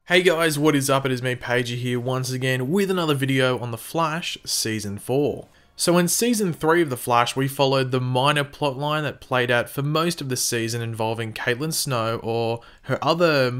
Hey guys, what is up? It is me, Pagey here, once again with another video on The Flash Season 4. So in Season 3 of The Flash, we followed the minor plotline that played out for most of the season involving Caitlin Snow, or her other,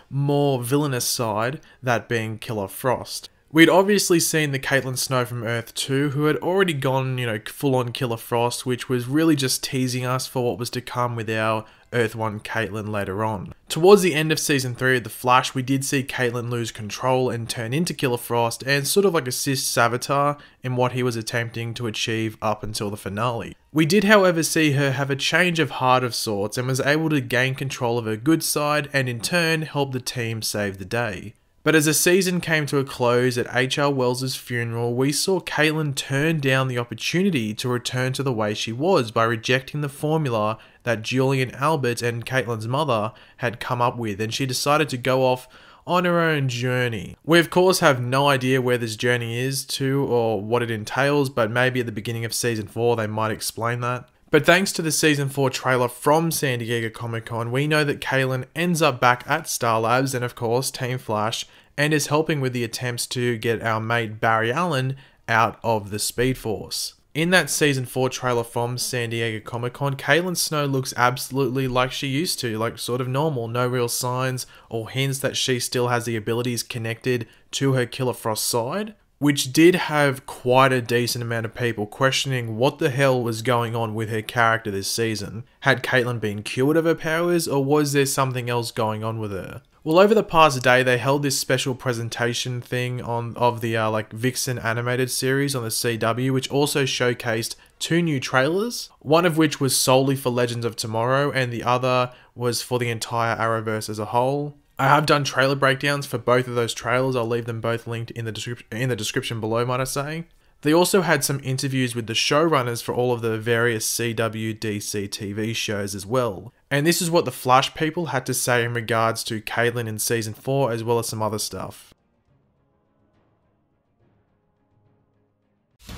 more villainous side, that being Killer Frost. We'd obviously seen the Caitlin Snow from Earth 2, who had already gone, full-on Killer Frost, which was really just teasing us for what was to come with our Earth 1 Caitlin later on. Towards the end of Season 3 of The Flash, we did see Caitlin lose control and turn into Killer Frost and sort of assist Savitar in what he was attempting to achieve up until the finale. We did, however, see her have a change of heart of sorts and was able to gain control of her good side and in turn help the team save the day. But as the season came to a close at H.R. Wells' funeral, we saw Caitlin turn down the opportunity to return to the way she was by rejecting the formula that Julian Albert and Caitlin's mother had come up with, and she decided to go off on her own journey. We of course have no idea where this journey is to or what it entails, but maybe at the beginning of Season 4 they might explain that. But thanks to the Season 4 trailer from San Diego Comic-Con, we know that Caitlin ends up back at Star Labs and of course Team Flash, and is helping with the attempts to get our mate Barry Allen out of the Speed Force. In that Season 4 trailer from San Diego Comic-Con, Caitlin Snow looks absolutely like she used to, sort of normal, no real signs or hints that she still has the abilities connected to her Killer Frost side, which did have quite a decent amount of people questioning what the hell was going on with her character this season. Had Caitlin been cured of her powers, or was there something else going on with her? Well, over the past day, they held this special presentation thing of the Vixen animated series on the CW, which also showcased 2 new trailers, one of which was solely for Legends of Tomorrow, and the other was for the entire Arrowverse as a whole. I have done trailer breakdowns for both of those trailers. I'll leave them both linked in the description below, might I say. They also had some interviews with the showrunners for all of the various CW DC TV shows as well. And this is what the Flash people had to say in regards to Caitlin in Season 4, as well as some other stuff.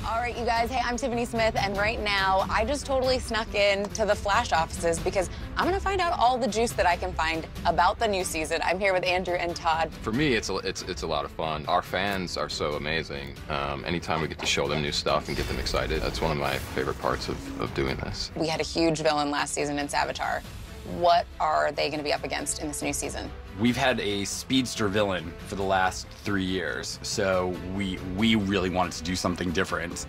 Alright you guys, hey, I'm Tiffany Smith, and right now I just totally snuck in to the Flash offices because I'm gonna find out all the juice that I can find about the new season. I'm here with Andrew and Todd. For me, it's a lot of fun. Our fans are so amazing. Anytime we get to show them new stuff and get them excited, that's one of my favorite parts of doing this. We had a huge villain last season in Savitar. What are they gonna be up against in this new season? We've had a speedster villain for the last 3 years, so we really wanted to do something different.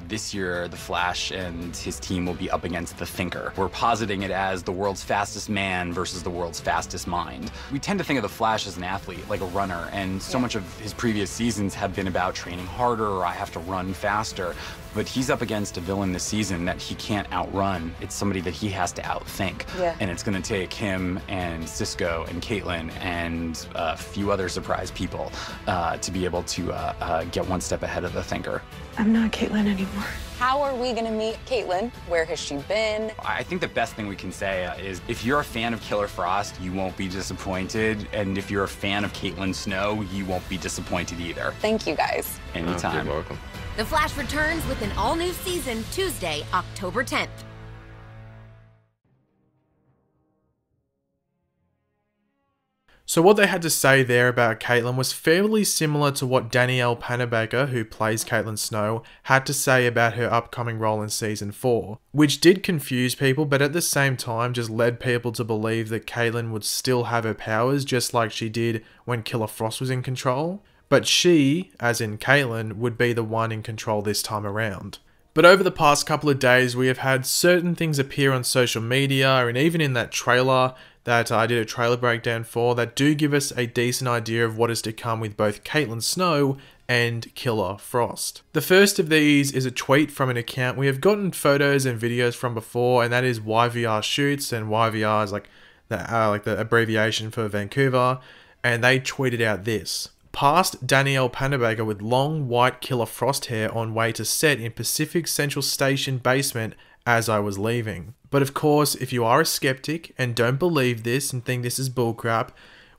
This year, the Flash and his team will be up against the Thinker. We're positing it as the world's fastest man versus the world's fastest mind. We tend to think of the Flash as an athlete, like a runner, and so much of his previous seasons have been about training harder, or I have to run faster. But he's up against a villain this season that he can't outrun. It's somebody that he has to outthink. Yeah. And it's gonna take him and Cisco and Caitlin and a few other surprise people to be able to get one step ahead of the Thinker. I'm not Caitlin anymore. How are we gonna meet Caitlin? Where has she been? I think the best thing we can say is if you're a fan of Killer Frost, you won't be disappointed. And if you're a fan of Caitlin Snow, you won't be disappointed either. Thank you guys. Anytime. You're welcome. The Flash returns with an all-new season Tuesday, October 10th. So what they had to say there about Caitlin was fairly similar to what Danielle Panabaker, who plays Caitlin Snow, had to say about her upcoming role in Season 4, which did confuse people, but at the same time just led people to believe that Caitlin would still have her powers just like she did when Killer Frost was in control. But she, as in Caitlin, would be the one in control this time around. But over the past couple of days, we have had certain things appear on social media and even in that trailer that I did a trailer breakdown for that do give us a decent idea of what is to come with both Caitlin Snow and Killer Frost. The first of these is a tweet from an account we have gotten photos and videos from before, and that is YVR Shoots, and YVR is like the abbreviation for Vancouver, and they tweeted out this. Past Danielle Panabaker with long white Killer Frost hair on way to set in Pacific Central Station basement as I was leaving. But of course, if you are a skeptic and don't believe this and think this is bullcrap,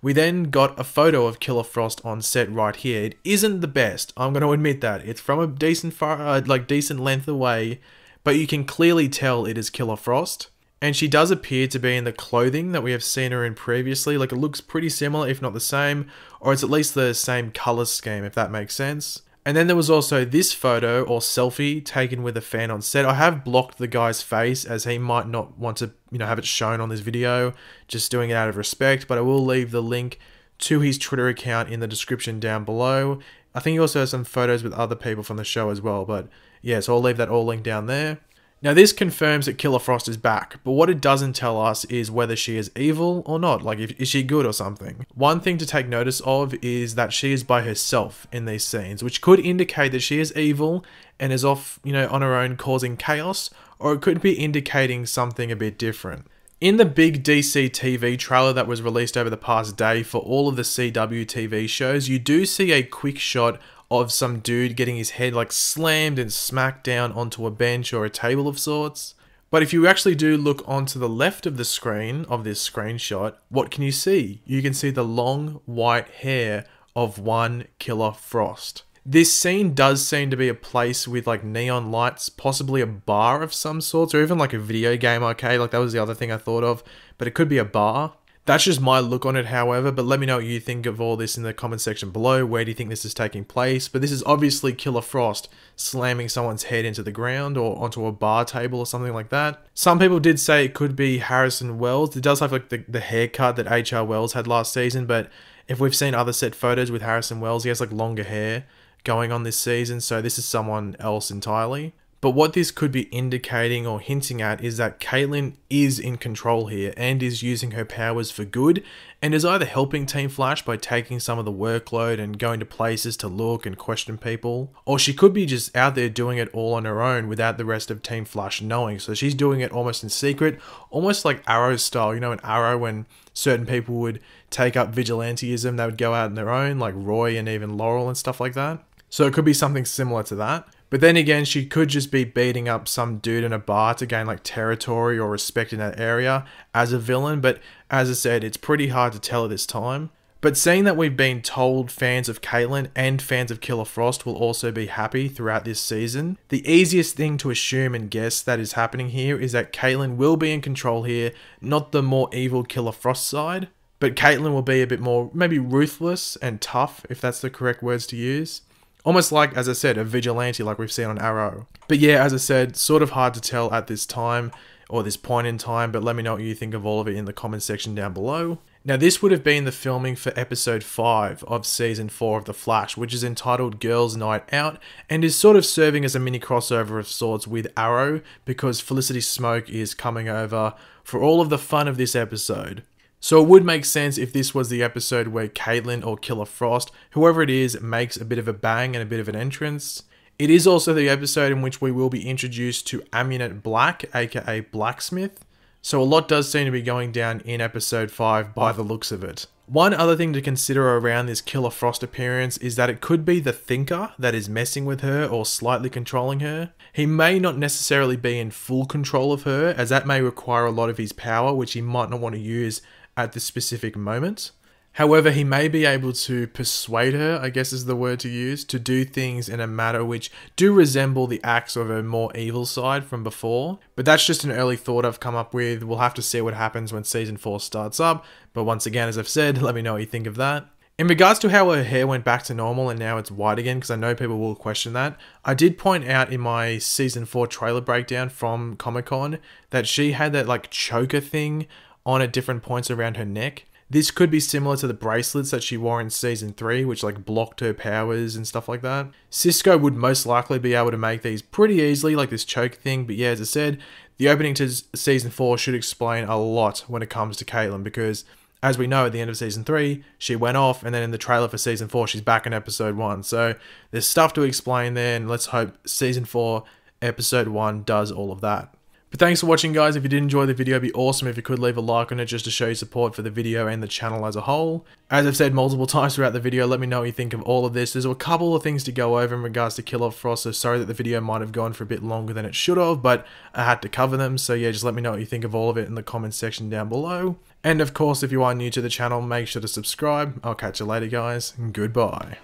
we then got a photo of Killer Frost on set right here. It isn't the best, I'm going to admit that. It's from a decent length away, but you can clearly tell it is Killer Frost. And she does appear to be in the clothing that we have seen her in previously. Like, it looks pretty similar, if not the same, or it's at least the same color scheme, if that makes sense. And then there was also this photo or selfie taken with a fan on set. I have blocked the guy's face as he might not want to, have it shown on this video, just doing it out of respect, but I will leave the link to his Twitter account in the description down below. I think he also has some photos with other people from the show as well, but yeah, so I'll leave that all linked down there. Now this confirms that Killer Frost is back, but what it doesn't tell us is whether she is evil or not, like is she good or something. One thing to take notice of is that she is by herself in these scenes, which could indicate that she is evil and is off, on her own causing chaos, or it could be indicating something a bit different. In the big DC TV trailer that was released over the past day for all of the CW TV shows, you do see a quick shot of some dude getting his head like slammed and smacked down onto a bench or a table of sorts. But if you actually do look onto the left of the screen of this screenshot, what can you see? You can see the long white hair of one Killer Frost. This scene does seem to be a place with like neon lights, possibly a bar of some sorts, or even like a video game arcade. Like that was the other thing I thought of, but it could be a bar. That's just my look on it, however, but let me know what you think of all this in the comment section below. Where do you think this is taking place? But this is obviously Killer Frost slamming someone's head into the ground or onto a bar table or something like that. Some people did say it could be Harrison Wells. It does have like the haircut that H.R. Wells had last season, but if we've seen other set photos with Harrison Wells, he has like longer hair going on this season, so this is someone else entirely. But what this could be indicating or hinting at is that Caitlin is in control here and is using her powers for good, and is either helping Team Flash by taking some of the workload and going to places to look and question people, or she could be just out there doing it all on her own without the rest of Team Flash knowing. So she's doing it almost in secret, almost like Arrow style. In Arrow, when certain people would take up vigilanteism, they would go out on their own, like Roy and even Laurel and stuff like that. So it could be something similar to that. But then again, she could just be beating up some dude in a bar to gain like territory or respect in that area as a villain. But as I said, it's pretty hard to tell at this time. But seeing that we've been told fans of Caitlin and fans of Killer Frost will also be happy throughout this season, the easiest thing to assume and guess that is happening here is that Caitlin will be in control here, not the more evil Killer Frost side. But Caitlin will be a bit more maybe ruthless and tough, if that's the correct words to use. Almost like, as I said, a vigilante like we've seen on Arrow. But yeah, as I said, sort of hard to tell at this time, or this point in time, but let me know what you think of all of it in the comment section down below. Now this would have been the filming for episode 5 of season 4 of The Flash, which is entitled Girls Night Out, and is sort of serving as a mini crossover of sorts with Arrow, because Felicity Smoke is coming over for all of the fun of this episode. So it would make sense if this was the episode where Caitlin or Killer Frost, whoever it is, makes a bit of a bang and a bit of an entrance. It is also the episode in which we will be introduced to Amunet Black, aka Blacksmith. So a lot does seem to be going down in episode 5 by the looks of it. One other thing to consider around this Killer Frost appearance is that it could be the Thinker that is messing with her or slightly controlling her. He may not necessarily be in full control of her, as that may require a lot of his power, which he might not want to use at this specific moment. However, he may be able to persuade her, I guess is the word to use, to do things in a manner which do resemble the acts of her more evil side from before. But that's just an early thought I've come up with. We'll have to see what happens when season 4 starts up. But once again, as I've said, let me know what you think of that. In regards to how her hair went back to normal and now it's white again, because I know people will question that, I did point out in my season 4 trailer breakdown from Comic-Con that she had that like choker thing on at different points around her neck. This could be similar to the bracelets that she wore in season 3, which like blocked her powers and stuff like that. Cisco would most likely be able to make these pretty easily, like this choke thing, but yeah, as I said, the opening to season 4 should explain a lot when it comes to Caitlin, because as we know at the end of season 3, she went off, and then in the trailer for season 4, she's back in episode 1. So there's stuff to explain there, and let's hope season 4, episode 1 does all of that. But thanks for watching, guys. If you did enjoy the video, it'd be awesome if you could leave a like on it just to show your support for the video and the channel as a whole. As I've said multiple times throughout the video, let me know what you think of all of this. There's a couple of things to go over in regards to Killer Frost, so sorry that the video might have gone for a bit longer than it should have, but I had to cover them. So yeah, just let me know what you think of all of it in the comment section down below. And of course, if you are new to the channel, make sure to subscribe. I'll catch you later, guys, and goodbye.